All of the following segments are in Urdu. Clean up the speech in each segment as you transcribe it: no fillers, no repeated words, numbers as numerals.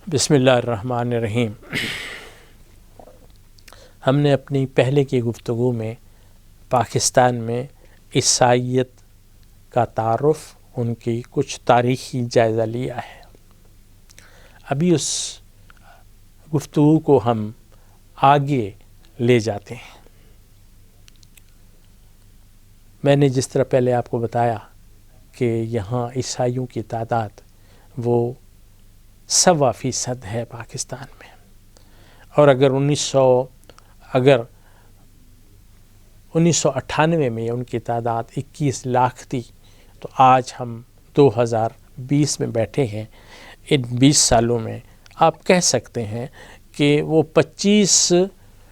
بسم اللہ الرحمن الرحیم۔ ہم نے اپنی پہلے کی گفتگو میں پاکستان میں عیسائیت کا تعارف، ان کی کچھ تاریخی جائزہ لیا ہے۔ ابھی اس گفتگو کو ہم آگے لے جاتے ہیں۔ میں نے جس طرح پہلے آپ کو بتایا کہ یہاں عیسائیوں کی تعداد وہ 1.25% ہے پاکستان میں، اور اگر 1998 میں ان کی تعداد 21 لاکھ تھی، تو آج ہم 2020 میں بیٹھے ہیں۔ ان 20 سالوں میں آپ کہہ سکتے ہیں کہ وہ 25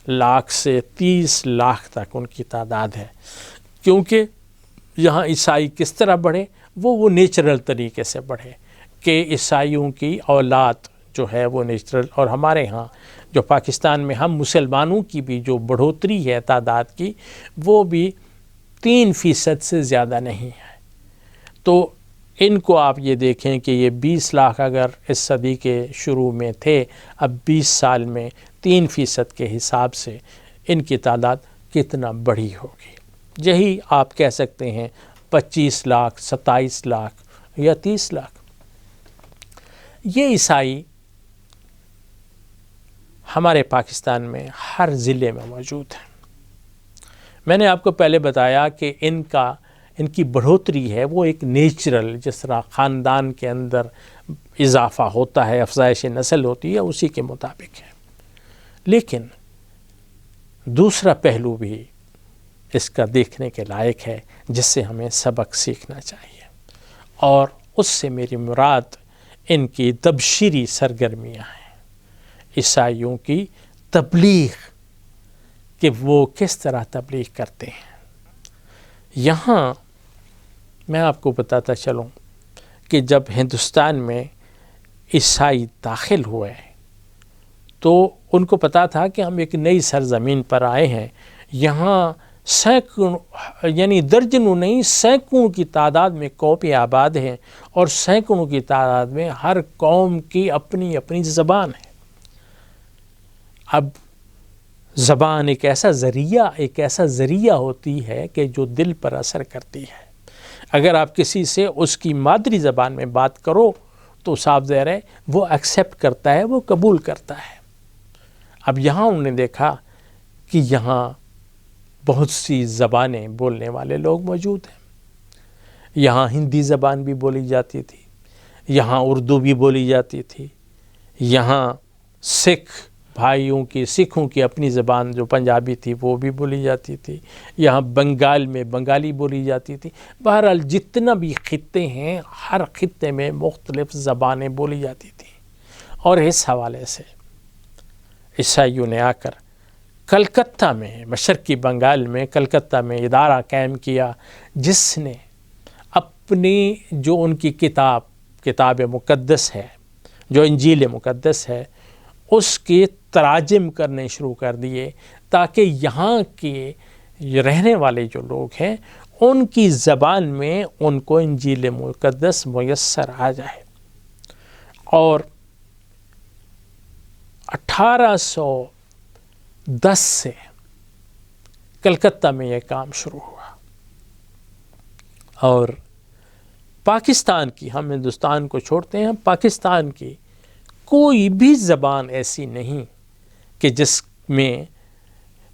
لاکھ سے 30 لاکھ تک ان کی تعداد ہے، کیونکہ یہاں عیسائی کس طرح بڑھے؟ وہ نیچرل طریقے سے بڑھے کہ عیسائیوں کی اولاد جو ہے وہ نیچرل، اور ہمارے ہاں جو پاکستان میں ہم مسلمانوں کی بھی جو بڑھوتری ہے تعداد کی، وہ بھی 3% سے زیادہ نہیں ہے۔ تو ان کو آپ یہ دیکھیں کہ یہ 20 لاکھ اگر اس صدی کے شروع میں تھے، اب 20 سال میں 3% کے حساب سے ان کی تعداد کتنا بڑھی ہوگی۔ یہی آپ کہہ سکتے ہیں 25 لاکھ، 27 لاکھ یا 30 لاکھ۔ یہ عیسائی ہمارے پاکستان میں ہر ضلع میں موجود ہیں۔ میں نے آپ کو پہلے بتایا کہ ان کی بڑھوتری ہے وہ ایک نیچرل، جس طرح خاندان کے اندر اضافہ ہوتا ہے، افزائش نسل ہوتی ہے، اسی کے مطابق ہے۔ لیکن دوسرا پہلو بھی اس کا دیکھنے کے لائق ہے، جس سے ہمیں سبق سیکھنا چاہیے، اور اس سے میری مراد ان کی تبشیری سرگرمیاں ہیں، عیسائیوں کی تبلیغ، کہ وہ کس طرح تبلیغ کرتے ہیں۔ یہاں میں آپ کو بتاتا چلوں کہ جب ہندوستان میں عیسائی داخل ہوئے تو ان کو پتا تھا کہ ہم ایک نئی سرزمین پر آئے ہیں، یہاں سینکڑوں یعنی درجنوں نہیں سینکڑوں کی تعداد میں قومیں آباد ہیں، اور سینکڑوں کی تعداد میں ہر قوم کی اپنی اپنی زبان ہے۔ اب زبان ایک ایسا ذریعہ ہوتی ہے کہ جو دل پر اثر کرتی ہے۔ اگر آپ کسی سے اس کی مادری زبان میں بات کرو تو صاف ظاہر ہے وہ ایکسیپٹ کرتا ہے، وہ قبول کرتا ہے۔ اب یہاں انہوں نے دیکھا کہ یہاں بہت سی زبانیں بولنے والے لوگ موجود ہیں۔ یہاں ہندی زبان بھی بولی جاتی تھی، یہاں اردو بھی بولی جاتی تھی، یہاں سکھوں کی اپنی زبان جو پنجابی تھی وہ بھی بولی جاتی تھی، یہاں بنگال میں بنگالی بولی جاتی تھی۔ بہرحال جتنا بھی خطے ہیں، ہر خطے میں مختلف زبانیں بولی جاتی تھیں، اور اس حوالے سے عیسائیوں نے آ کر کلکتہ میں، مشرقی بنگال میں کلکتہ میں ادارہ قائم کیا، جس نے اپنی جو ان کی کتاب مقدس ہے، جو انجیل مقدس ہے، اس کے تراجم کرنے شروع کر دیے، تاکہ یہاں کے رہنے والے جو لوگ ہیں ان کی زبان میں ان کو انجیل مقدس میسر آ جائے۔ اور 1810 سے کلکتہ میں یہ کام شروع ہوا، اور پاکستان کی، ہم ہندوستان کو چھوڑتے ہیں، پاکستان کی کوئی بھی زبان ایسی نہیں کہ جس میں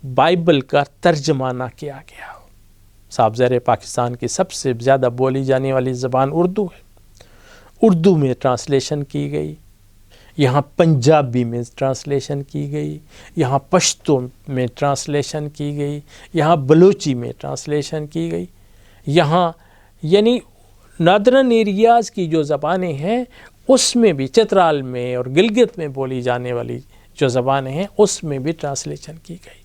بائبل کا ترجمہ نہ کیا گیا ہو۔ صاحب زیر پاکستان کی سب سے زیادہ بولی جانے والی زبان اردو ہے، اردو میں ٹرانسلیشن کی گئی، یہاں پنجابی میں ٹرانسلیشن کی گئی، یہاں پشتو میں ٹرانسلیشن کی گئی، یہاں بلوچی میں ٹرانسلیشن کی گئی، یہاں یعنی نادرن ایریاز کی جو زبانیں ہیں اس میں بھی، چترال میں اور گلگت میں بولی جانے والی جو زبانیں ہیں اس میں بھی ٹرانسلیشن کی گئی۔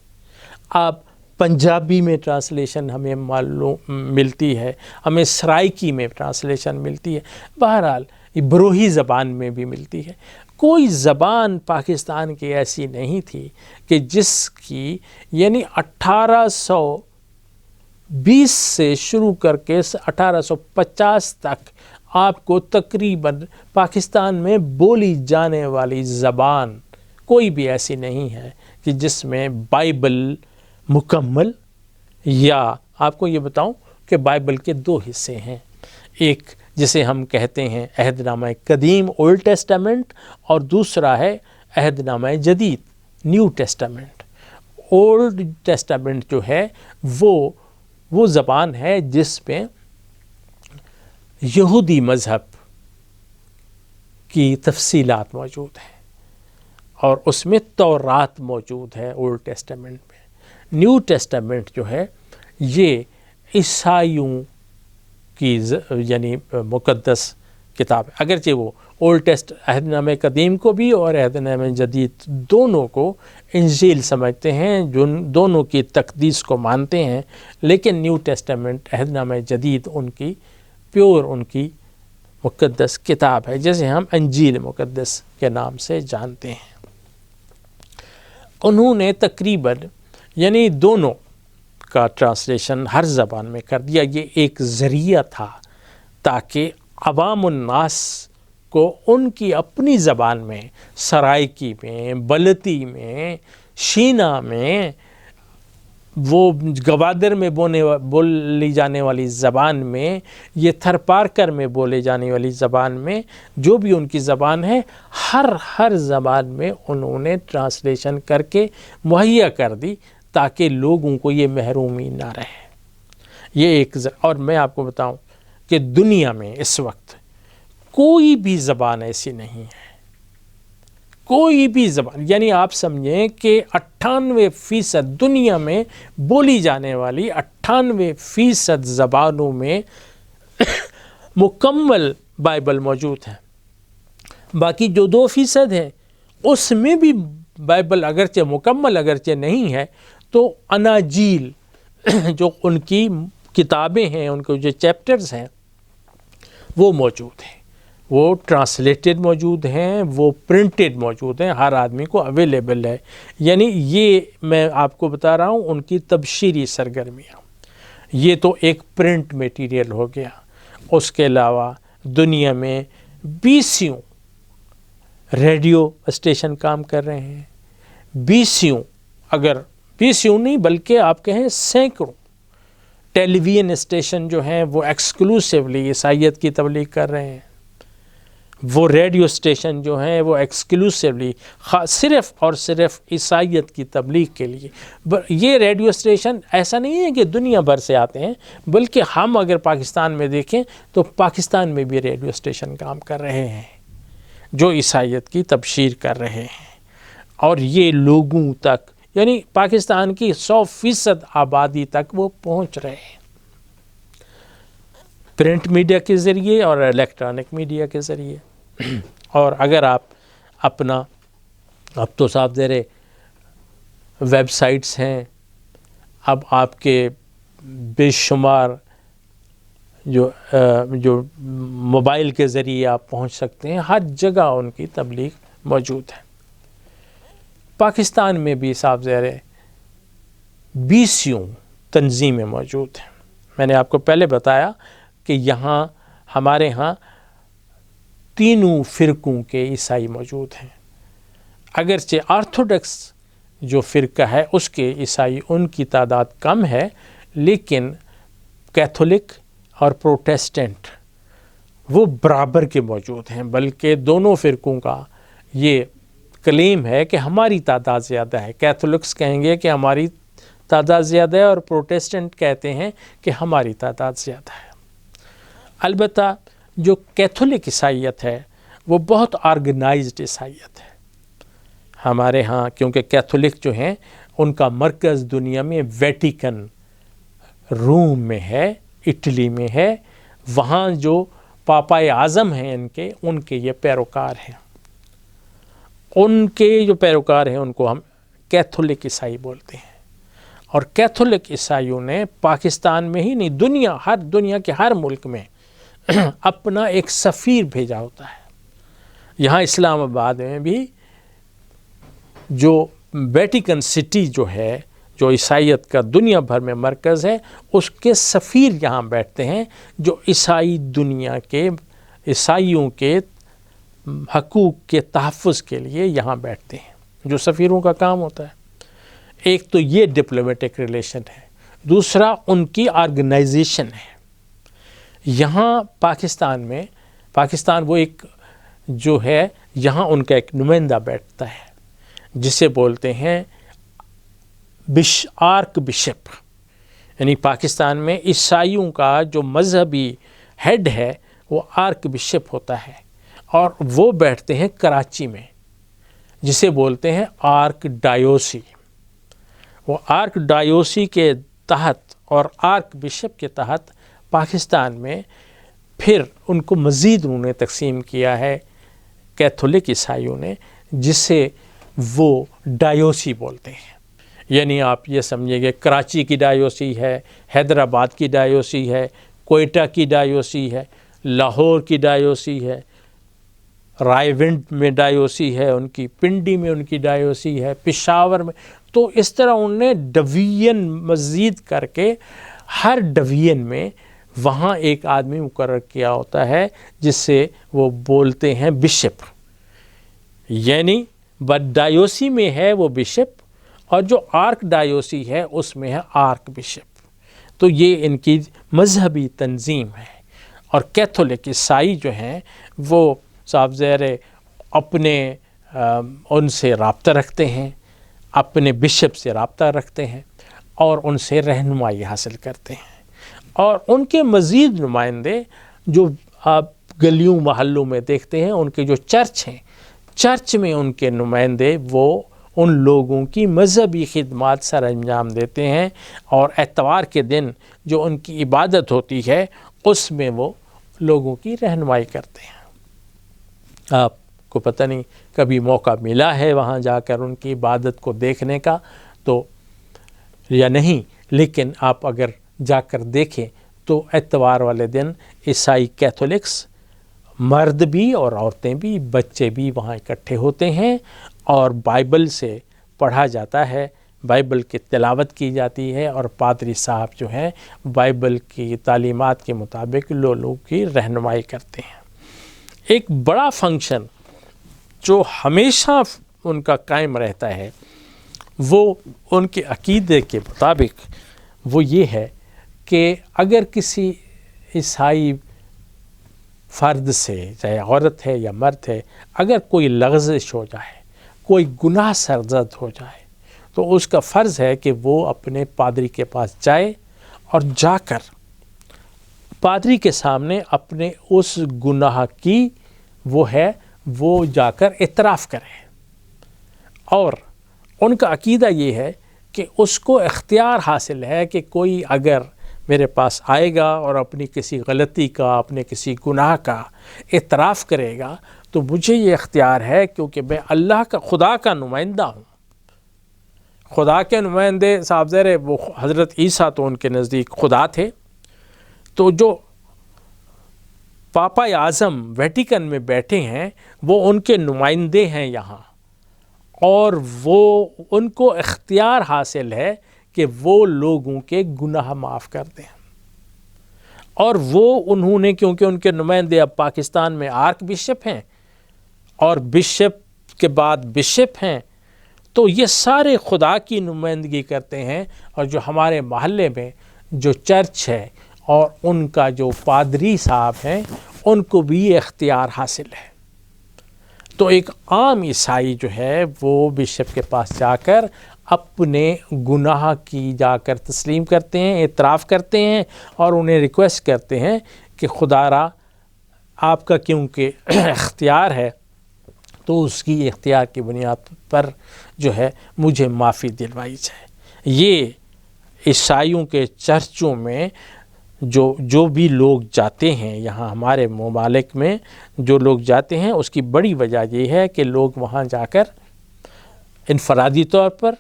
آپ پنجابی میں ٹرانسلیشن ہمیں معلوم ملتی ہے، ہمیں سرائکی میں ٹرانسلیشن ملتی ہے، بہرحال بروہی زبان میں بھی ملتی ہے۔ کوئی زبان پاکستان کی ایسی نہیں تھی کہ جس کی یعنی 1820 سے شروع کر کے 1850 تک آپ کو تقریباً پاکستان میں بولی جانے والی زبان کوئی بھی ایسی نہیں ہے کہ جس میں بائبل مکمل، یا آپ کو یہ بتاؤں کہ بائبل کے 2 حصے ہیں، ایک جسے ہم کہتے ہیں عہد نامہ قدیم اولڈ ٹیسٹامنٹ، اور دوسرا ہے عہد نامہ جدید نیو ٹیسٹامنٹ۔ اولڈ ٹیسٹامنٹ جو ہے وہ زبان ہے جس میں یہودی مذہب کی تفصیلات موجود ہیں، اور اس میں تورات موجود ہے اولڈ ٹیسٹامنٹ میں۔ نیو ٹیسٹامنٹ جو ہے یہ عیسائیوں کی یعنی مقدس کتاب ہے، اگرچہ وہ اولڈ ٹیسٹ عہد نامہ قدیم کو بھی اور عہد نامہ جدید دونوں کو انجیل سمجھتے ہیں، جو دونوں کی تقدیس کو مانتے ہیں، لیکن نیو ٹیسٹامنٹ عہد نامہ جدید ان کی پیور، ان کی مقدس کتاب ہے، جسے ہم انجیل مقدس کے نام سے جانتے ہیں۔ انہوں نے تقریباً یعنی دونوں کا ٹرانسلیشن ہر زبان میں کر دیا۔ یہ ایک ذریعہ تھا تاکہ عوام الناس کو ان کی اپنی زبان میں، سرائکی میں، بلتی میں، شینا میں، وہ گوادر میں بولی جانے والی زبان میں، یہ تھرپارکر میں بولے جانے والی زبان میں، جو بھی ان کی زبان ہے، ہر زبان میں انہوں نے ٹرانسلیشن کر کے مہیا کر دی تاکہ لوگوں کو یہ محرومی نہ رہے۔ یہ ایک اور میں آپ کو بتاؤں کہ دنیا میں اس وقت کوئی بھی زبان ایسی نہیں ہے، کوئی بھی زبان، یعنی آپ سمجھیں کہ 98% دنیا میں بولی جانے والی 98% زبانوں میں مکمل بائبل موجود ہے۔ باقی جو 2% ہے اس میں بھی بائبل اگرچہ مکمل اگرچہ نہیں ہے، تو اناجیل جو ان کی کتابیں ہیں، ان کے جو چیپٹرز ہیں وہ موجود ہیں، وہ ٹرانسلیٹڈ موجود ہیں، وہ پرنٹڈ موجود ہیں، ہر آدمی کو اویلیبل ہے۔ یعنی یہ میں آپ کو بتا رہا ہوں ان کی تبشیری سرگرمیاں، یہ تو ایک پرنٹ میٹیریل ہو گیا۔ اس کے علاوہ دنیا میں 20 ریڈیو اسٹیشن کام کر رہے ہیں، 20 نہیں بلکہ آپ کہیں سینکڑوں ٹیلی ویژن اسٹیشن جو ہیں وہ ایکسکلوسیولی عیسائیت کی تبلیغ کر رہے ہیں، وہ ریڈیو اسٹیشن جو ہیں وہ ایکسکلوسیولی صرف اور صرف عیسائیت کی تبلیغ کے لیے۔ یہ ریڈیو اسٹیشن ایسا نہیں ہے کہ دنیا بھر سے آتے ہیں، بلکہ ہم اگر پاکستان میں دیکھیں تو پاکستان میں بھی ریڈیو اسٹیشن کام کر رہے ہیں جو عیسائیت کی تبشیر کر رہے ہیں، اور یہ لوگوں تک یعنی پاکستان کی 100% آبادی تک وہ پہنچ رہے ہیں، پرنٹ میڈیا کے ذریعے اور الیکٹرانک میڈیا کے ذریعے۔ اور اگر آپ اپنا اب تو صاحب زیرے ویب سائٹس ہیں، اب آپ کے بے شمار جو موبائل کے ذریعے آپ پہنچ سکتے ہیں، ہر جگہ ان کی تبلیغ موجود ہے۔ پاکستان میں بھی صاحب زیرے 20 تنظیمیں موجود ہیں۔ میں نے آپ کو پہلے بتایا کہ یہاں ہمارے ہاں 3 فرقوں کے عیسائی موجود ہیں، اگرچہ آرتھوڈکس جو فرقہ ہے اس کے عیسائی ان کی تعداد کم ہے، لیکن کیتھولک اور پروٹیسٹنٹ وہ برابر کے موجود ہیں، بلکہ دونوں فرقوں کا یہ کلیم ہے کہ ہماری تعداد زیادہ ہے۔ کیتھولکس کہیں گے کہ ہماری تعداد زیادہ ہے، اور پروٹیسٹنٹ کہتے ہیں کہ ہماری تعداد زیادہ ہے۔ البتہ جو کیتھولک عیسائیت ہے وہ بہت آرگنائزڈ عیسائیت ہے ہمارے ہاں، کیونکہ کیتھولک جو ہیں ان کا مرکز دنیا میں ویٹیکن روم میں ہے، اٹلی میں ہے، وہاں جو پاپائے اعظم ہیں ان کے یہ پیروکار ہیں، ان کے جو پیروکار ہیں ان کو ہم کیتھولک عیسائی بولتے ہیں۔ اور کیتھولک عیسائیوں نے پاکستان میں ہی نہیں، دنیا کے ہر ملک میں اپنا ایک سفیر بھیجا ہوتا ہے۔ یہاں اسلام آباد میں بھی جو ویٹیکن سٹی جو ہے، جو عیسائیت کا دنیا بھر میں مرکز ہے، اس کے سفیر یہاں بیٹھتے ہیں جو عیسائی دنیا کے عیسائیوں کے حقوق کے تحفظ کے لیے یہاں بیٹھتے ہیں، جو سفیروں کا کام ہوتا ہے۔ ایک تو یہ ڈپلومیٹک ریلیشن ہے، دوسرا ان کی آرگنائزیشن ہے۔ یہاں پاکستان وہ ایک جو ہے، یہاں ان کا ایک نمائندہ بیٹھتا ہے جسے بولتے ہیں آرک بشپ، یعنی پاکستان میں عیسائیوں کا جو مذہبی ہیڈ ہے وہ آرک بشپ ہوتا ہے، اور وہ بیٹھتے ہیں کراچی میں، جسے بولتے ہیں آرک ڈایوسی۔ وہ آرک ڈایوسی کے تحت اور آرک بشپ کے تحت پاکستان میں پھر ان کو مزید انہوں نے تقسیم کیا ہے کیتھولک عیسائیوں نے، جسے وہ ڈایوسی بولتے ہیں۔ یعنی آپ یہ سمجھیں گے کراچی کی ڈایوسی ہے، حیدرآباد کی ڈایوسی ہے، کوئٹہ کی ڈایوسی ہے، لاہور کی ڈایوسی ہے، رائے ونڈ میں ڈایوسی ہے ان کی، پنڈی میں ان کی ڈایوسی ہے، پشاور میں۔ تو اس طرح انہوں نے ڈویژن مزید کر کے ہر ڈویژن میں وہاں ایک آدمی مقرر کیا ہوتا ہے جس سے وہ بولتے ہیں بشپ، یعنی ڈایوسی میں ہے وہ بشپ، اور جو آرک ڈایوسی ہے اس میں ہے آرک بشپ۔ تو یہ ان کی مذہبی تنظیم ہے۔ اور کیتھولک عیسائی جو ہیں وہ صاحب زیر اپنے ان سے رابطہ رکھتے ہیں، اپنے بشپ سے رابطہ رکھتے ہیں اور ان سے رہنمائی حاصل کرتے ہیں۔ اور ان کے مزید نمائندے جو آپ گلیوں محلوں میں دیکھتے ہیں، ان کے جو چرچ ہیں، چرچ میں ان کے نمائندے وہ ان لوگوں کی مذہبی خدمات سر انجام دیتے ہیں، اور اتوار کے دن جو ان کی عبادت ہوتی ہے اس میں وہ لوگوں کی رہنمائی کرتے ہیں۔ آپ کو پتہ نہیں کبھی موقع ملا ہے وہاں جا کر ان کی عبادت کو دیکھنے کا تو یا نہیں، لیکن آپ اگر جا کر دیکھیں تو اتوار والے دن عیسائی کیتھولکس مرد بھی اور عورتیں بھی، بچے بھی وہاں اکٹھے ہوتے ہیں، اور بائبل سے پڑھا جاتا ہے، بائبل کی تلاوت کی جاتی ہے، اور پادری صاحب جو ہیں بائبل کی تعلیمات کے مطابق لوگوں کی رہنمائی کرتے ہیں۔ ایک بڑا فنکشن جو ہمیشہ ان کا قائم رہتا ہے وہ ان کے عقیدے کے مطابق وہ یہ ہے کہ اگر کسی عیسائی فرد سے، چاہے عورت ہے یا مرد ہے، اگر کوئی لغزش ہو جائے، کوئی گناہ سرزد ہو جائے، تو اس کا فرض ہے کہ وہ اپنے پادری کے پاس جائے اور جا کر پادری کے سامنے اپنے اس گناہ کی وہ جا کر اعتراف کرے۔ اور ان کا عقیدہ یہ ہے کہ اس کو اختیار حاصل ہے کہ کوئی اگر میرے پاس آئے گا اور اپنی کسی غلطی کا، اپنے کسی گناہ کا اعتراف کرے گا تو مجھے یہ اختیار ہے، کیونکہ میں اللہ کا، خدا کا نمائندہ ہوں۔ خدا کے نمائندے صاحب زیر وہ حضرت عیسیٰ تو ان کے نزدیک خدا تھے، تو جو پاپا اعظم ویٹیکن میں بیٹھے ہیں وہ ان کے نمائندے ہیں یہاں، اور وہ ان کو اختیار حاصل ہے کہ وہ لوگوں کے گناہ معاف کر دیں۔ اور وہ انہوں نے، کیونکہ ان کے نمائندے اب پاکستان میں آرک بشپ ہیں اور بشپ کے بعد بشپ ہیں، تو یہ سارے خدا کی نمائندگی کرتے ہیں، اور جو ہمارے محلے میں جو چرچ ہے اور ان کا جو پادری صاحب ہیں ان کو بھی یہ اختیار حاصل ہے۔ تو ایک عام عیسائی جو ہے وہ بشپ کے پاس جا کر اپنے گناہ کی جا کر تسلیم کرتے ہیں، اعتراف کرتے ہیں، اور انہیں ریکویسٹ کرتے ہیں کہ خدا را آپ کا کیونکہ اختیار ہے تو اس کی اختیار کی بنیاد پر جو ہے مجھے معافی دلوائی جائے۔ یہ عیسائیوں کے چرچوں میں جو بھی لوگ جاتے ہیں، یہاں ہمارے ممالک میں جو لوگ جاتے ہیں، اس کی بڑی وجہ یہ ہے کہ لوگ وہاں جا کر انفرادی طور پر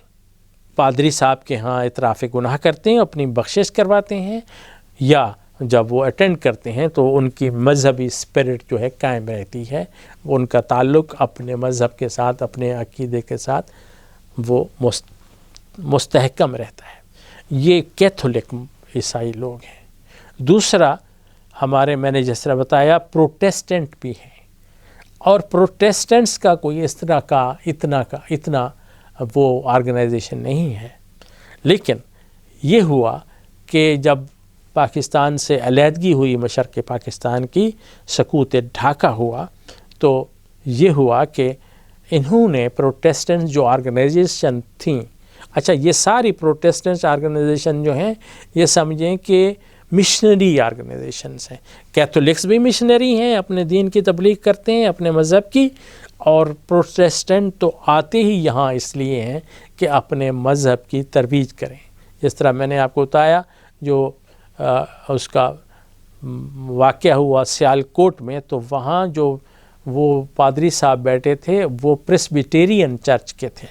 پادری صاحب کے ہاں اعتراف گناہ کرتے ہیں، اپنی بخشش کرواتے ہیں، یا جب وہ اٹینڈ کرتے ہیں تو ان کی مذہبی اسپرٹ جو ہے قائم رہتی ہے، ان کا تعلق اپنے مذہب کے ساتھ، اپنے عقیدے کے ساتھ وہ مستحکم رہتا ہے۔ یہ کیتھولک عیسائی لوگ ہیں۔ دوسرا ہمارے میں نے جس طرح بتایا پروٹیسٹنٹ بھی ہیں، اور پروٹیسٹنٹس کا کوئی اس طرح کا اتنا وہ آرگنائزیشن نہیں ہے. لیکن یہ ہوا کہ جب پاکستان سے علیحدگی ہوئی، مشرق پاکستان کی سقوط ڈھاکہ ہوا، تو یہ ہوا کہ انہوں نے پروٹیسٹنٹ جو آرگنائزیشن تھیں، اچھا یہ ساری پروٹیسٹنٹ آرگنائزیشن جو ہیں یہ سمجھیں کہ مشنری آرگنائزیشنس ہیں. کیتھولکس بھی مشنری ہیں، اپنے دین کی تبلیغ کرتے ہیں، اپنے مذہب کی، اور پروٹیسٹنٹ تو آتے ہی یہاں اس لیے ہیں کہ اپنے مذہب کی ترویج کریں. جس طرح میں نے آپ کو بتایا جو اس کا واقعہ ہوا سیالکوٹ میں، تو وہاں جو وہ پادری صاحب بیٹھے تھے وہ پریسبیٹیرین چرچ کے تھے.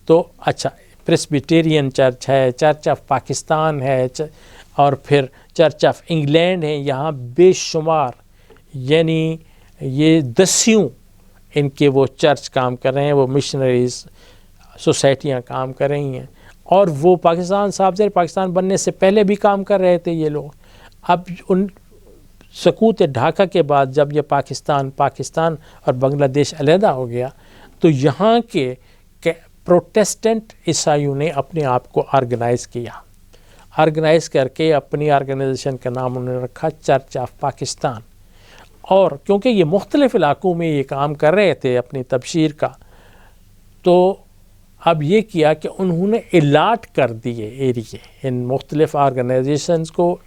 تو اچھا پریسبیٹیرین چرچ ہے، چرچ آف پاکستان ہے، اور پھر چرچ آف انگلینڈ ہے. یہاں بے شمار یعنی یہ دسیوں ان کے وہ چرچ کام کر رہے ہیں، وہ مشنریز سوسائٹیاں کام کر رہی ہیں، اور وہ پاکستان صاحب سے پاکستان بننے سے پہلے بھی کام کر رہے تھے یہ لوگ. اب ان سقوط ڈھاکہ کے بعد جب یہ پاکستان اور بنگلہ دیش علیحدہ ہو گیا، تو یہاں کے پروٹیسٹنٹ عیسائیوں نے اپنے آپ کو آرگنائز کر کے اپنی آرگنائزیشن کا نام انہوں نے رکھا چرچ آف پاکستان. اور کیونکہ یہ مختلف علاقوں میں یہ کام کر رہے تھے اپنی تبشیر کا، تو اب یہ کیا کہ انہوں نے الاٹ کر دیے ایریے ان مختلف آرگنائزیشنز کو،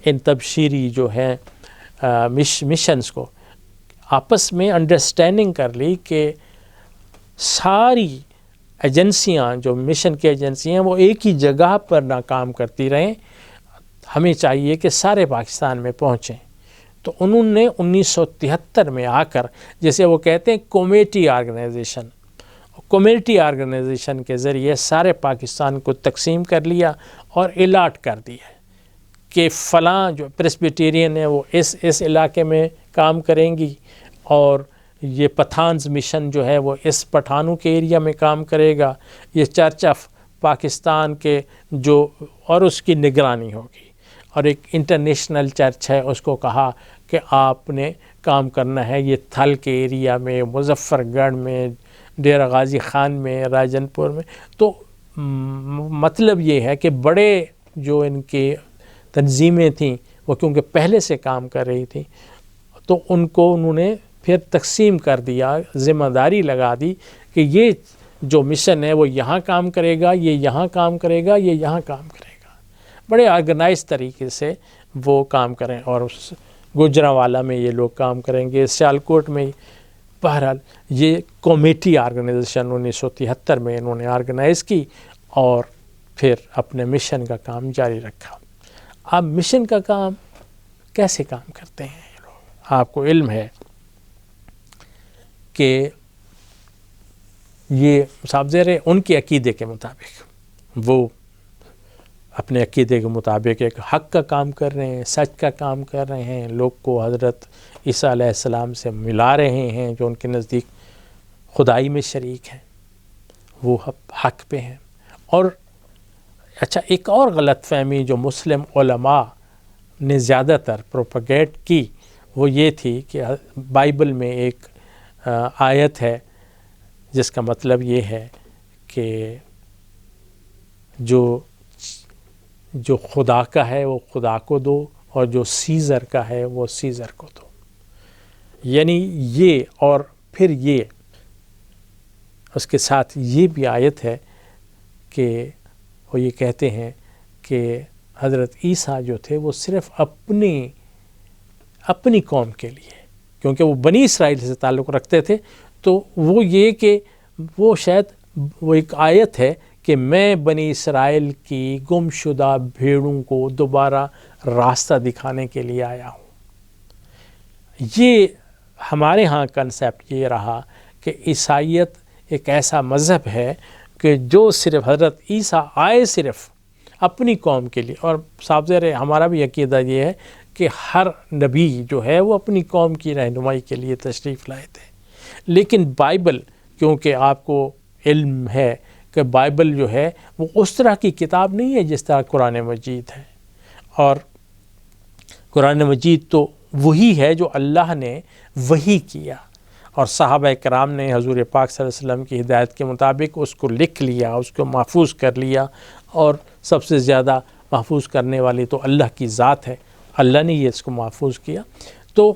ان تبشیری جو ہیں مشنز کو، آپس میں انڈرسٹینڈنگ کر لی کہ ساری ایجنسیاں جو مشن کی ایجنسیاں ہیں وہ ایک ہی جگہ پر نہ کام کرتی رہیں، ہمیں چاہیے کہ سارے پاکستان میں پہنچیں. تو انہوں نے 1973 میں آ کر، جیسے وہ کہتے ہیں کمیٹی آرگنائزیشن کے ذریعے سارے پاکستان کو تقسیم کر لیا اور الاٹ کر دیا کہ فلاں جو پریسبیٹیرین ہے وہ اس علاقے میں کام کریں گی، اور یہ پٹھانز مشن جو ہے وہ اس پٹھانوں کے ایریا میں کام کرے گا، یہ چرچ آف پاکستان کے جو، اور اس کی نگرانی ہوگی. اور ایک انٹرنیشنل چرچ ہے، اس کو کہا کہ آپ نے کام کرنا ہے یہ تھل کے ایریا میں، مظفر گڑھ میں، ڈیرہ غازی خان میں، راجن پور میں. تو مطلب یہ ہے کہ بڑے جو ان کے تنظیمیں تھیں وہ کیونکہ پہلے سے کام کر رہی تھیں، تو ان کو انہوں نے پھر تقسیم کر دیا، ذمہ داری لگا دی کہ یہ جو مشن ہے وہ یہاں کام کرے گا، یہ یہاں کام کرے گا، یہ یہاں کام کرے گا. بڑے آرگنائز طریقے سے وہ کام کریں، اور گوجرانوالا میں یہ لوگ کام کریں گے، سیالکوٹ میں. بہرحال یہ کمیٹی آرگنائزیشن 1973 میں انہوں نے آرگنائز کی، اور پھر اپنے مشن کا کام جاری رکھا. اب مشن کا کام کیسے کام کرتے ہیں یہ لوگ؟ آپ کو علم ہے کہ یہ صاحب زیر ان کے عقیدے کے مطابق، وہ اپنے عقیدے کے مطابق ایک حق کا کام کر رہے ہیں، سچ کا کام کر رہے ہیں، لوگ کو حضرت عیسیٰ علیہ السلام سے ملا رہے ہیں جو ان کے نزدیک خدائی میں شریک ہیں، وہ حق پہ ہیں. اور اچھا ایک اور غلط فہمی جو مسلم علماء نے زیادہ تر پروپیگیٹ کی وہ یہ تھی کہ بائبل میں ایک آیت ہے جس کا مطلب یہ ہے کہ جو خدا کا ہے وہ خدا کو دو، اور جو سیزر کا ہے وہ سیزر کو دو. یعنی یہ، اور پھر یہ اس کے ساتھ یہ بھی آیت ہے کہ وہ یہ کہتے ہیں کہ حضرت عیسیٰ جو تھے وہ صرف اپنی قوم کے لیے، کیونکہ وہ بنی اسرائیل سے تعلق رکھتے تھے، تو وہ یہ کہ وہ شاید وہ ایک آیت ہے کہ میں بنی اسرائیل کی گم شدہ بھیڑوں کو دوبارہ راستہ دکھانے کے لیے آیا ہوں. یہ ہمارے ہاں کنسیپٹ یہ رہا کہ عیسائیت ایک ایسا مذہب ہے کہ جو صرف حضرت عیسیٰ آئے صرف اپنی قوم کے لیے، اور صاحب زیر ہمارا بھی عقیدہ یہ ہے کہ ہر نبی جو ہے وہ اپنی قوم کی رہنمائی کے لیے تشریف لائے تھے. لیکن بائبل، کیونکہ آپ کو علم ہے کہ بائبل جو ہے وہ اس طرح کی کتاب نہیں ہے جس طرح قرآن مجید ہے، اور قرآن مجید تو وہی ہے جو اللہ نے وحی کیا، اور صحابہ کرام نے حضور پاک صلی اللہ علیہ وسلم کی ہدایت کے مطابق اس کو لکھ لیا، اس کو محفوظ کر لیا، اور سب سے زیادہ محفوظ کرنے والی تو اللہ کی ذات ہے، اللہ نے یہ اس کو محفوظ کیا۔ تو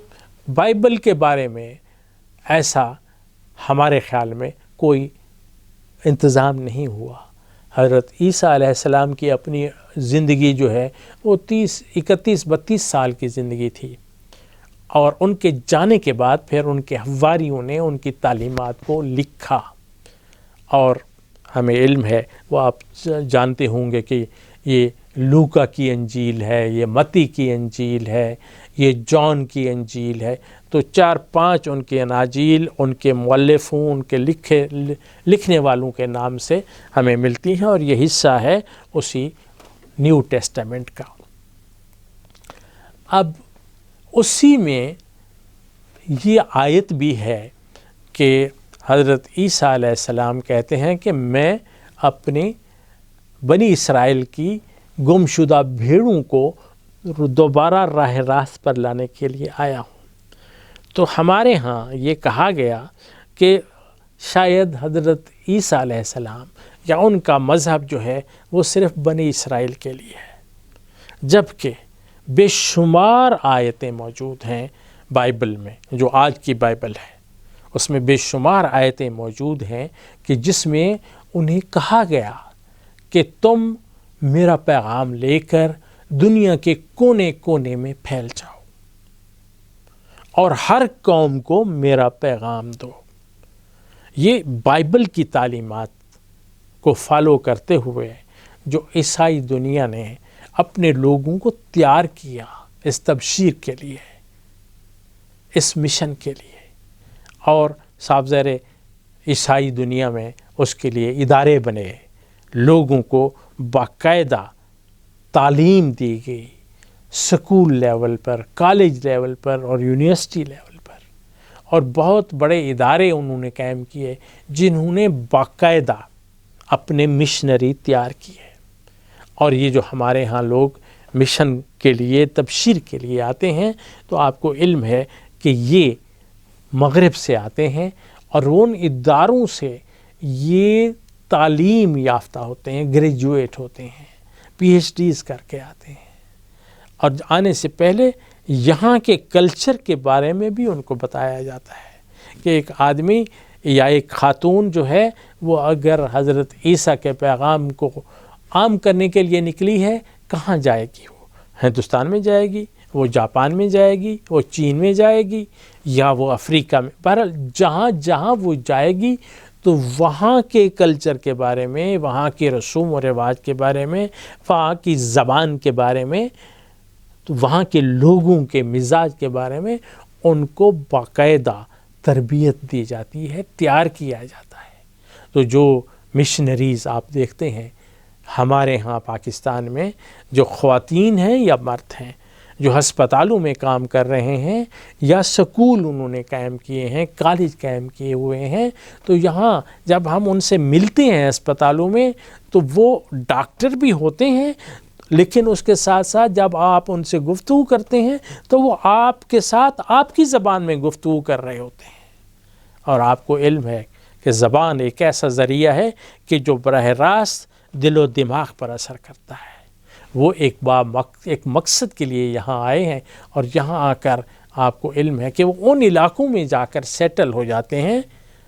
بائبل کے بارے میں ایسا ہمارے خیال میں کوئی انتظام نہیں ہوا۔ حضرت عیسیٰ علیہ السلام کی اپنی زندگی جو ہے وہ 31-32 سال کی زندگی تھی، اور ان کے جانے کے بعد پھر ان کے حواریوں نے ان کی تعلیمات کو لکھا، اور ہمیں علم ہے، وہ آپ جانتے ہوں گے کہ یہ لوکا کی انجیل ہے، یہ متی کی انجیل ہے، یہ جان کی انجیل ہے۔ تو 4-5 ان کے اناجیل ان کے مؤلفوں، ان کے لکھنے والوں کے نام سے ہمیں ملتی ہیں، اور یہ حصہ ہے اسی نیو ٹیسٹامنٹ کا۔ اب اسی میں یہ آیت بھی ہے کہ حضرت عیسیٰ علیہ السلام کہتے ہیں کہ میں اپنے بنی اسرائیل کی گمشدہ بھیڑوں کو دوبارہ راہ راست پر لانے کے لیے آیا ہوں۔ تو ہمارے ہاں یہ کہا گیا کہ شاید حضرت عیسیٰ علیہ السلام یا ان کا مذہب جو ہے وہ صرف بنی اسرائیل کے لیے ہے، جبکہ بے شمار آیتیں موجود ہیں بائبل میں، جو آج کی بائبل ہے اس میں بے شمار آیتیں موجود ہیں کہ جس میں انہیں کہا گیا کہ تم میرا پیغام لے کر دنیا کے کونے کونے میں پھیل جاؤ اور ہر قوم کو میرا پیغام دو۔ یہ بائبل کی تعلیمات کو فالو کرتے ہوئے جو عیسائی دنیا نے اپنے لوگوں کو تیار کیا اس تبشیر کے لیے، اس مشن کے لیے، اور صاحب زیر عیسائی دنیا میں اس کے لیے ادارے بنے، لوگوں کو باقاعدہ تعلیم دی گئی، سکول لیول پر، کالج لیول پر اور یونیورسٹی لیول پر، اور بہت بڑے ادارے انہوں نے قائم کیے جنہوں نے باقاعدہ اپنے مشنری تیار کیے۔ اور یہ جو ہمارے ہاں لوگ مشن کے لیے، تبشیر کے لیے آتے ہیں، تو آپ کو علم ہے کہ یہ مغرب سے آتے ہیں، اور ان اداروں سے یہ تعلیم یافتہ ہوتے ہیں، گریجویٹ ہوتے ہیں، پی ایچ ڈیز کر کے آتے ہیں، اور آنے سے پہلے یہاں کے کلچر کے بارے میں بھی ان کو بتایا جاتا ہے کہ ایک آدمی یا ایک خاتون جو ہے وہ اگر حضرت عیسیٰ کے پیغام کو عام کرنے کے لیے نکلی ہے، کہاں جائے گی؟ وہ ہندوستان میں جائے گی، وہ جاپان میں جائے گی، وہ چین میں جائے گی، یا وہ افریقہ میں، بہرحال جہاں جہاں وہ جائے گی تو وہاں کے کلچر کے بارے میں، وہاں کے رسوم و رواج کے بارے میں، وہاں کی زبان کے بارے میں، تو وہاں کے لوگوں کے مزاج کے بارے میں ان کو باقاعدہ تربیت دی جاتی ہے، تیار کیا جاتا ہے۔ تو جو مشنریز آپ دیکھتے ہیں ہمارے ہاں پاکستان میں، جو خواتین ہیں یا مرد ہیں، جو ہسپتالوں میں کام کر رہے ہیں یا سکول انہوں نے قائم کیے ہیں، کالج قائم کیے ہوئے ہیں، تو یہاں جب ہم ان سے ملتے ہیں اسپتالوں میں تو وہ ڈاکٹر بھی ہوتے ہیں، لیکن اس کے ساتھ ساتھ جب آپ ان سے گفتگو کرتے ہیں تو وہ آپ کے ساتھ آپ کی زبان میں گفتگو کر رہے ہوتے ہیں۔ اور آپ کو علم ہے کہ زبان ایک ایسا ذریعہ ہے کہ جو براہ راست دل و دماغ پر اثر کرتا ہے۔ وہ ایک مقصد کے لیے یہاں آئے ہیں، اور یہاں آ کر آپ کو علم ہے کہ وہ ان علاقوں میں جا کر سیٹل ہو جاتے ہیں،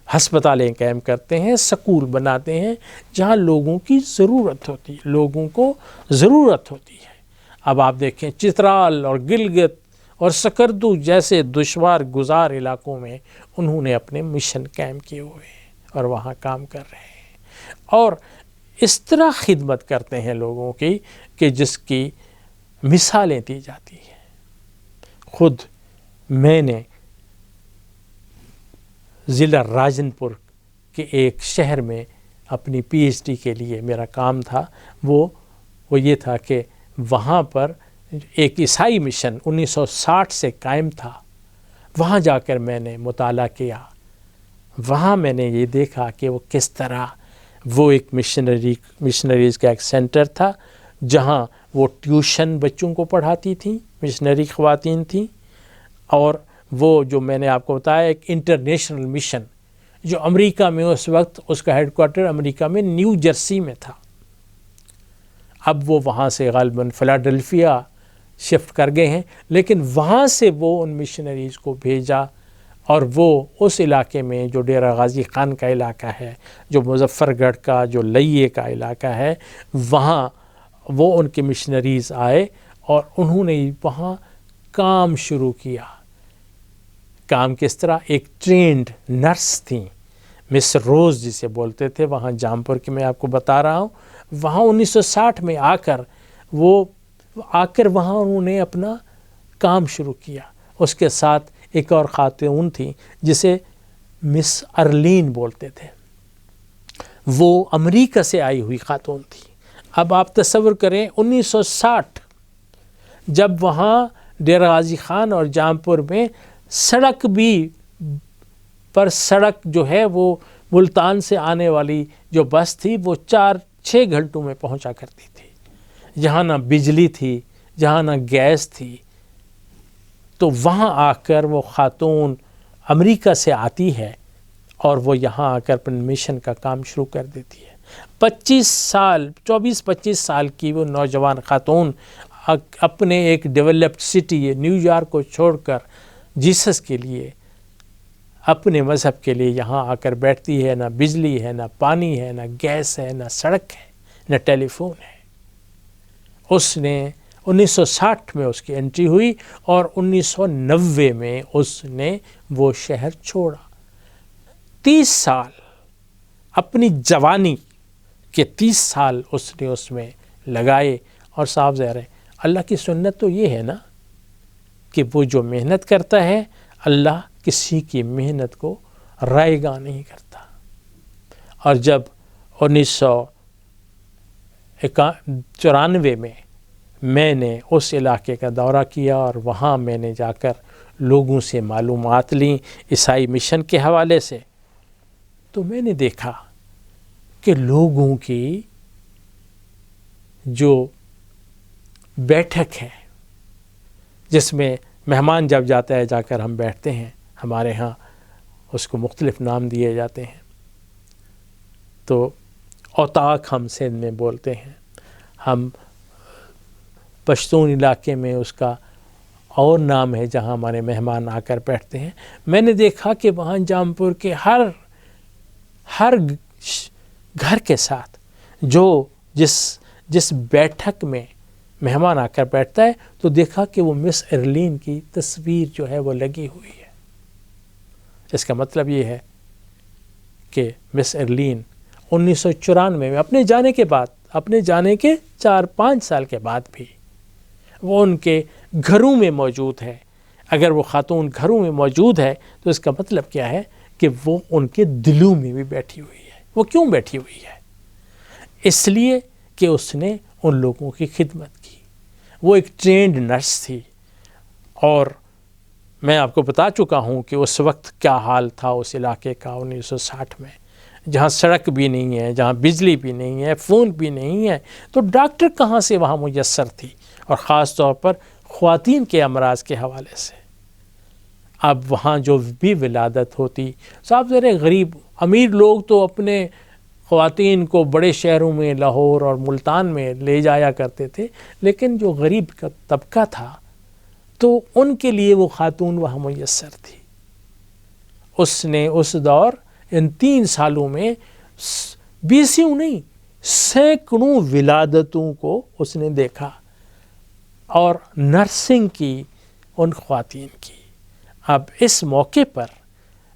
ہسپتالیں قائم کرتے ہیں، سکول بناتے ہیں، جہاں لوگوں کی ضرورت ہوتی ہے، لوگوں کو ضرورت ہوتی ہے۔ اب آپ دیکھیں چترال اور گلگت اور سکردو جیسے دشوار گزار علاقوں میں انہوں نے اپنے مشن قائم کیے ہوئے ہیں اور وہاں کام کر رہے ہیں، اور اس طرح خدمت کرتے ہیں لوگوں کی کہ جس کی مثالیں دی جاتی ہیں۔ خود میں نے ضلع راجن پور کے ایک شہر میں اپنی پی ایچ ڈی کے لیے میرا کام تھا، وہ یہ تھا کہ وہاں پر ایک عیسائی مشن 1960 سے قائم تھا، وہاں جا کر میں نے مطالعہ کیا، وہاں میں نے یہ دیکھا کہ وہ کس طرح وہ ایک مشنریز کا ایک سینٹر تھا جہاں وہ ٹیوشن بچوں کو پڑھاتی تھیں، مشنری خواتین تھیں، اور وہ جو میں نے آپ کو بتایا ایک انٹرنیشنل مشن جو امریکہ میں اس وقت اس کا ہیڈ کوارٹر امریکہ میں نیو جرسی میں تھا، اب وہ وہاں سے غالباً فلاڈلفیا شفٹ کر گئے ہیں، لیکن وہاں سے وہ ان مشنریز کو بھیجا، اور وہ اس علاقے میں جو ڈیرہ غازی خان کا علاقہ ہے، جو مظفر گڑھ کا، جو لئیے کا علاقہ ہے، وہاں وہ ان کے مشنریز آئے اور انہوں نے وہاں کام شروع کیا۔ کام کس طرح؟ ایک ٹرینڈ نرس تھیں، مس روز جسے بولتے تھے، وہاں جامپور کی میں آپ کو بتا رہا ہوں، وہاں 1960 میں آ کر وہاں انہوں نے اپنا کام شروع کیا۔ اس کے ساتھ ایک اور خاتون تھی جسے مس ارلین بولتے تھے، وہ امریکہ سے آئی ہوئی خاتون تھی۔ اب آپ تصور کریں 1960 جب وہاں ڈیرہ غازی خان اور جامپور میں سڑک جو ہے وہ ملتان سے آنے والی جو بس تھی وہ 4-6 گھنٹوں میں پہنچا کرتی تھی، جہاں نہ بجلی تھی، جہاں نہ گیس تھی۔ تو وہاں آ کر وہ خاتون امریکہ سے آتی ہے اور وہ یہاں آ کر اپنے مشن کا کام شروع کر دیتی ہے۔ 24-25 سال کی وہ نوجوان خاتون اپنے ایک ڈیولپڈ سٹی نیو یارک کو چھوڑ کر جیسس کے لیے، اپنے مذہب کے لیے یہاں آ کر بیٹھتی ہے۔ نہ بجلی ہے، نہ پانی ہے، نہ گیس ہے، نہ سڑک ہے، نہ ٹیلی فون ہے۔ اس نے 1960 میں اس کی انٹری ہوئی اور 1990 میں اس نے وہ شہر چھوڑا۔ 30 سال اپنی جوانی کے 30 سال اس نے اس میں لگائے، اور صاف ظاہر ہے اللہ کی سنت تو یہ ہے نا کہ وہ جو محنت کرتا ہے اللہ کسی کی محنت کو رائے گاہ نہیں کرتا۔ اور جب 1994 میں میں نے اس علاقے کا دورہ کیا اور وہاں میں نے جا کر لوگوں سے معلومات لیں عیسائی مشن کے حوالے سے، تو میں نے دیکھا کہ لوگوں کی جو بیٹھک ہے جس میں مہمان جب جاتا ہے جا کر ہم بیٹھتے ہیں، ہمارے ہاں اس کو مختلف نام دیے جاتے ہیں، تو اوتاق ہم سندھ میں بولتے ہیں، ہم پشتون علاقے میں اس کا اور نام ہے جہاں ہمارے مہمان آ کر بیٹھتے ہیں۔ میں نے دیکھا کہ وہاں جامپور کے ہر گھر کے ساتھ جس بیٹھک میں مہمان آ کر بیٹھتا ہے تو دیکھا کہ وہ مس ارلین کی تصویر جو ہے وہ لگی ہوئی ہے۔ اس کا مطلب یہ ہے کہ مس ارلین 1994 میں اپنے جانے کے 4-5 سال کے بعد بھی وہ ان کے گھروں میں موجود ہے۔ اگر وہ خاتون گھروں میں موجود ہے تو اس کا مطلب کیا ہے کہ وہ ان کے دلوں میں بھی بیٹھی ہوئی ہے۔ وہ کیوں بیٹھی ہوئی ہے؟ اس لیے کہ اس نے ان لوگوں کی خدمت کی۔ وہ ایک ٹرینڈ نرس تھی، اور میں آپ کو بتا چکا ہوں کہ اس وقت کیا حال تھا اس علاقے کا 1960 میں، جہاں سڑک بھی نہیں ہے، جہاں بجلی بھی نہیں ہے، فون بھی نہیں ہے، تو ڈاکٹر کہاں سے وہاں میسر تھی، اور خاص طور پر خواتین کے امراض کے حوالے سے۔ اب وہاں جو بھی ولادت ہوتی، صاحب ذرا غریب امیر لوگ تو اپنے خواتین کو بڑے شہروں میں لاہور اور ملتان میں لے جایا کرتے تھے، لیکن جو غریب کا طبقہ تھا تو ان کے لیے وہ خاتون وہاں میسر تھی۔ اس نے اس دور ان 3 سالوں میں 20 نہیں سینکڑوں ولادتوں کو اس نے دیکھا، اور نرسنگ کی ان خواتین کی۔ اب اس موقع پر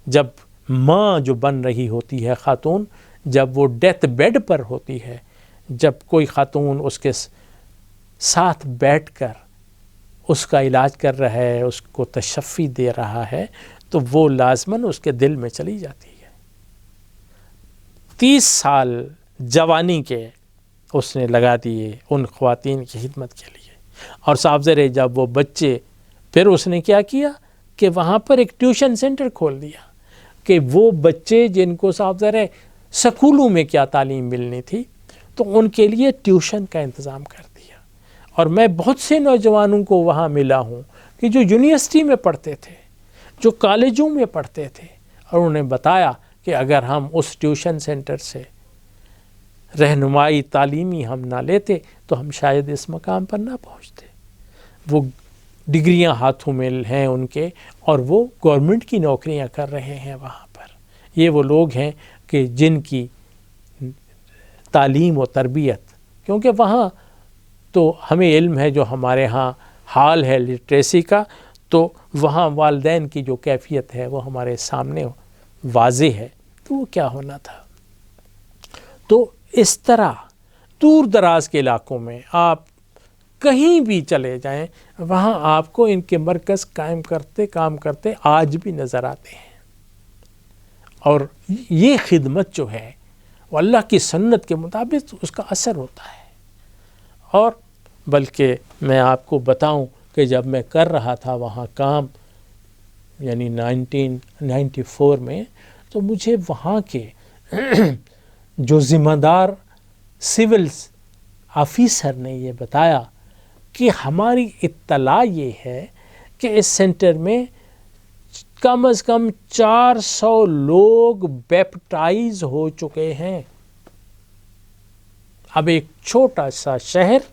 جب ماں جو بن رہی ہوتی ہے خاتون، جب وہ ڈیتھ بیڈ پر ہوتی ہے، جب کوئی خاتون اس کے ساتھ بیٹھ کر اس کا علاج کر رہا ہے، اس کو تشفی دے رہا ہے، تو وہ لازماً اس کے دل میں چلی جاتی ہے۔ 30 سال جوانی کے اس نے لگا دیے ان خواتین کی خدمت کے لیے، اور صاحب زرے جب وہ بچے، پھر اس نے کیا کیا کہ وہاں پر ایک ٹیوشن سینٹر کھول دیا کہ وہ بچے جن کو صاحب زرے سکولوں میں کیا تعلیم ملنی تھی تو ان کے لیے ٹیوشن کا انتظام کر دیا، اور میں بہت سے نوجوانوں کو وہاں ملا ہوں کہ جو یونیورسٹی میں پڑھتے تھے، جو کالجوں میں پڑھتے تھے، اور انہوں نے بتایا کہ اگر ہم اس ٹیوشن سینٹر سے رہنمائی تعلیمی ہم نہ لیتے تو ہم شاید اس مقام پر نہ پہنچتے۔ وہ ڈگریاں ہاتھوں میں ہیں ان کے، اور وہ گورنمنٹ کی نوکریاں کر رہے ہیں وہاں پر۔ یہ وہ لوگ ہیں کہ جن کی تعلیم و تربیت، کیونکہ وہاں تو ہمیں علم ہے جو ہمارے ہاں حال ہے لٹریسی کا، تو وہاں والدین کی جو کیفیت ہے وہ ہمارے سامنے واضح ہے، تو وہ کیا ہونا تھا۔ تو اس طرح دور دراز کے علاقوں میں آپ کہیں بھی چلے جائیں، وہاں آپ کو ان کے مرکز کام کرتے آج بھی نظر آتے ہیں۔ اور یہ خدمت جو ہے وہ اللہ کی سنت کے مطابق اس کا اثر ہوتا ہے۔ اور بلکہ میں آپ کو بتاؤں کہ جب میں کر رہا تھا وہاں کام، یعنی 1994 میں، تو مجھے وہاں کے جو ذمہ دار سول آفیسر نے یہ بتایا کہ ہماری اطلاع یہ ہے کہ اس سینٹر میں کم از کم 400 لوگ بیپٹائز ہو چکے ہیں۔ اب ایک چھوٹا سا شہر،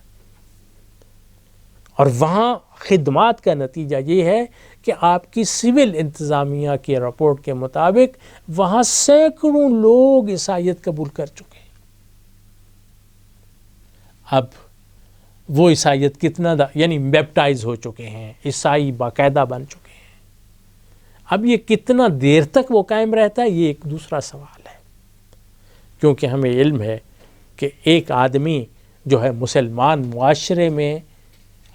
اور وہاں خدمات کا نتیجہ یہ ہے کہ آپ کی سول انتظامیہ کی رپورٹ کے مطابق وہاں سینکڑوں لوگ عیسائیت قبول کر چکے ہیں۔ اب وہ عیسائیت کتنا یعنی بیپٹائز ہو چکے ہیں، عیسائی باقاعدہ بن چکے ہیں۔ اب یہ کتنا دیر تک وہ قائم رہتا ہے، یہ ایک دوسرا سوال ہے، کیونکہ ہمیں علم ہے کہ ایک آدمی جو ہے مسلمان معاشرے میں،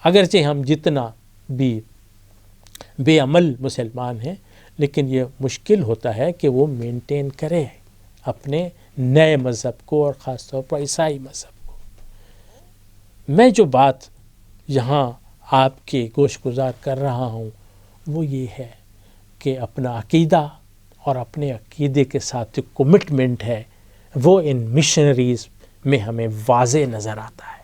اگرچہ ہم جتنا بھی بے عمل مسلمان ہیں، لیکن یہ مشکل ہوتا ہے کہ وہ مینٹین کرے اپنے نئے مذہب کو، اور خاص طور پر عیسائی مذہب کو۔ میں جو بات یہاں آپ کے گوش گزار کر رہا ہوں وہ یہ ہے کہ اپنا عقیدہ اور اپنے عقیدے کے ساتھ جو کمٹمنٹ ہے وہ ان مشنریز میں ہمیں واضح نظر آتا ہے۔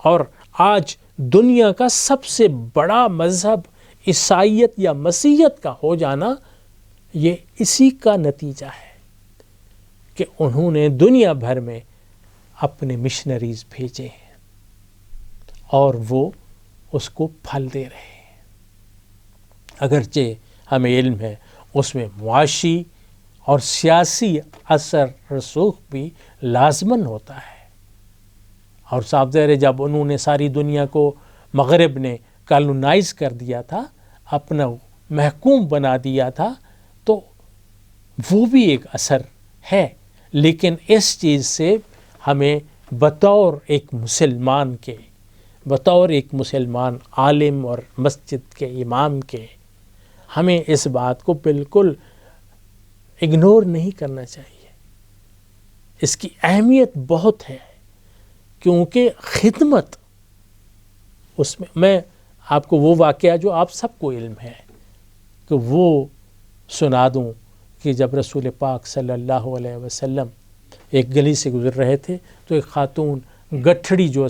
اور آج دنیا کا سب سے بڑا مذہب عیسائیت یا مسیحیت کا ہو جانا، یہ اسی کا نتیجہ ہے کہ انہوں نے دنیا بھر میں اپنے مشنریز بھیجے ہیں، اور وہ اس کو پھل دے رہے ہیں۔ اگرچہ ہمیں علم ہے اس میں معاشی اور سیاسی اثر رسوخ بھی لازماً ہوتا ہے، اور صاف ظاہر ہے جب انہوں نے ساری دنیا کو مغرب نے کالونائز کر دیا تھا، اپنا محکوم بنا دیا تھا، تو وہ بھی ایک اثر ہے۔ لیکن اس چیز سے ہمیں بطور ایک مسلمان کے، بطور ایک مسلمان عالم اور مسجد کے امام کے، ہمیں اس بات کو بالکل اگنور نہیں کرنا چاہیے۔ اس کی اہمیت بہت ہے، کیونکہ خدمت اس میں آپ کو وہ واقعہ جو آپ سب کو علم ہے کہ وہ سنا دوں کہ جب رسول پاک صلی اللہ علیہ وسلم ایک گلی سے گزر رہے تھے تو ایک خاتون گٹھڑی جو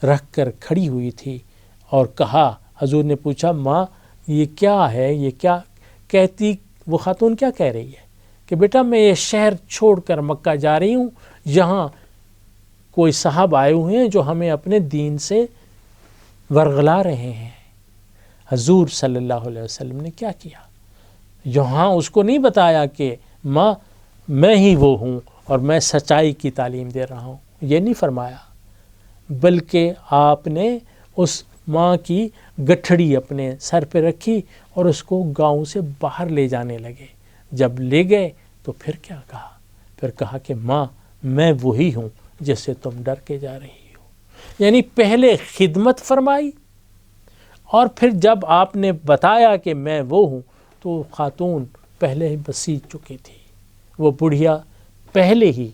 رکھ کر کھڑی ہوئی تھی، اور کہا، حضور نے پوچھا، ماں یہ کیا ہے، یہ کیا کہتی؟ وہ خاتون کیا کہہ رہی ہے کہ بیٹا میں یہ شہر چھوڑ کر مکہ جا رہی ہوں، یہاں کوئی صاحب آئے ہوئے ہیں جو ہمیں اپنے دین سے ورغلا رہے ہیں۔ حضور صلی اللہ علیہ وسلم نے کیا کیا؟ یہاں اس کو نہیں بتایا کہ ماں میں ہی وہ ہوں اور میں سچائی کی تعلیم دے رہا ہوں، یہ نہیں فرمایا، بلکہ آپ نے اس ماں کی گٹھڑی اپنے سر پہ رکھی اور اس کو گاؤں سے باہر لے جانے لگے۔ جب لے گئے تو پھر کیا کہا؟ پھر کہا کہ ماں میں وہی ہوں جس سے تم ڈر کے جا رہی ہو۔ یعنی پہلے خدمت فرمائی، اور پھر جب آپ نے بتایا کہ میں وہ ہوں تو خاتون پہلے ہی بسیج چکی تھی، وہ بڑھیا پہلے ہی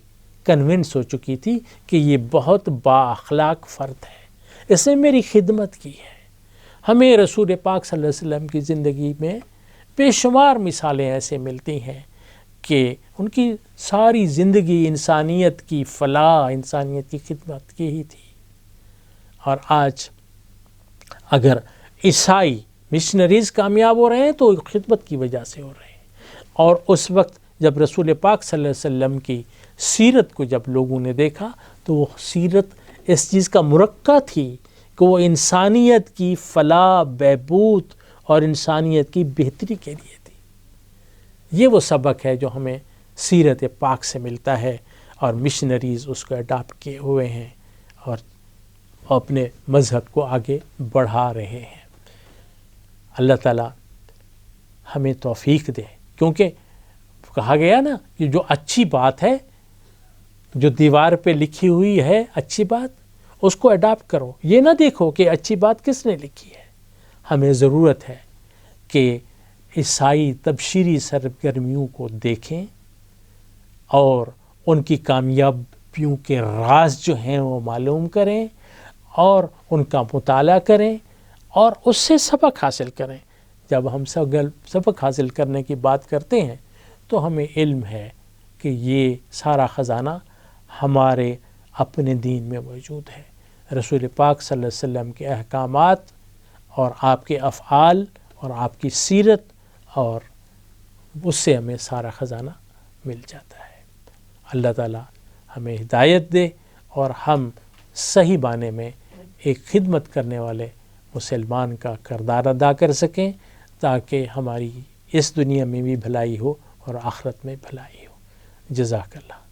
کنونس ہو چکی تھی کہ یہ بہت با اخلاق فرد ہے، اس نے میری خدمت کی ہے۔ ہمیں رسول پاک صلی اللہ علیہ وسلم کی زندگی میں بے شمار مثالیں ایسے ملتی ہیں کہ ان کی ساری زندگی انسانیت کی فلاح، انسانیت کی خدمت کی ہی تھی۔ اور آج اگر عیسائی مشنریز کامیاب ہو رہے ہیں تو خدمت کی وجہ سے ہو رہے ہیں، اور اس وقت جب رسول پاک صلی اللہ علیہ وسلم کی سیرت کو جب لوگوں نے دیکھا تو وہ سیرت اس چیز کا مرقع تھی کہ وہ انسانیت کی فلاح بہبود اور انسانیت کی بہتری کے لیے تھی۔ یہ وہ سبق ہے جو ہمیں سیرت پاک سے ملتا ہے، اور مشنریز اس کو اڈاپٹ کیے ہوئے ہیں اور اپنے مذہب کو آگے بڑھا رہے ہیں۔ اللہ تعالیٰ ہمیں توفیق دے، کیونکہ کہا گیا نا کہ جو اچھی بات ہے، جو دیوار پہ لکھی ہوئی ہے اچھی بات، اس کو اڈاپٹ کرو، یہ نہ دیکھو کہ اچھی بات کس نے لکھی ہے۔ ہمیں ضرورت ہے کہ عیسائی تبشیری سرگرمیوں کو دیکھیں اور ان کی کامیابیوں کے راز جو ہیں وہ معلوم کریں اور ان کا مطالعہ کریں اور اس سے سبق حاصل کریں۔ جب ہم سبق حاصل کرنے کی بات کرتے ہیں تو ہمیں علم ہے کہ یہ سارا خزانہ ہمارے اپنے دین میں موجود ہے۔ رسول پاک صلی اللہ علیہ وسلم کے احکامات اور آپ کے افعال اور آپ کی سیرت، اور اس سے ہمیں سارا خزانہ مل جاتا ہے۔ اللہ تعالیٰ ہمیں ہدایت دے اور ہم صحیح معنی میں ایک خدمت کرنے والے مسلمان کا کردار ادا کر سکیں، تاکہ ہماری اس دنیا میں بھی بھلائی ہو اور آخرت میں بھلائی ہو۔ جزاک اللہ۔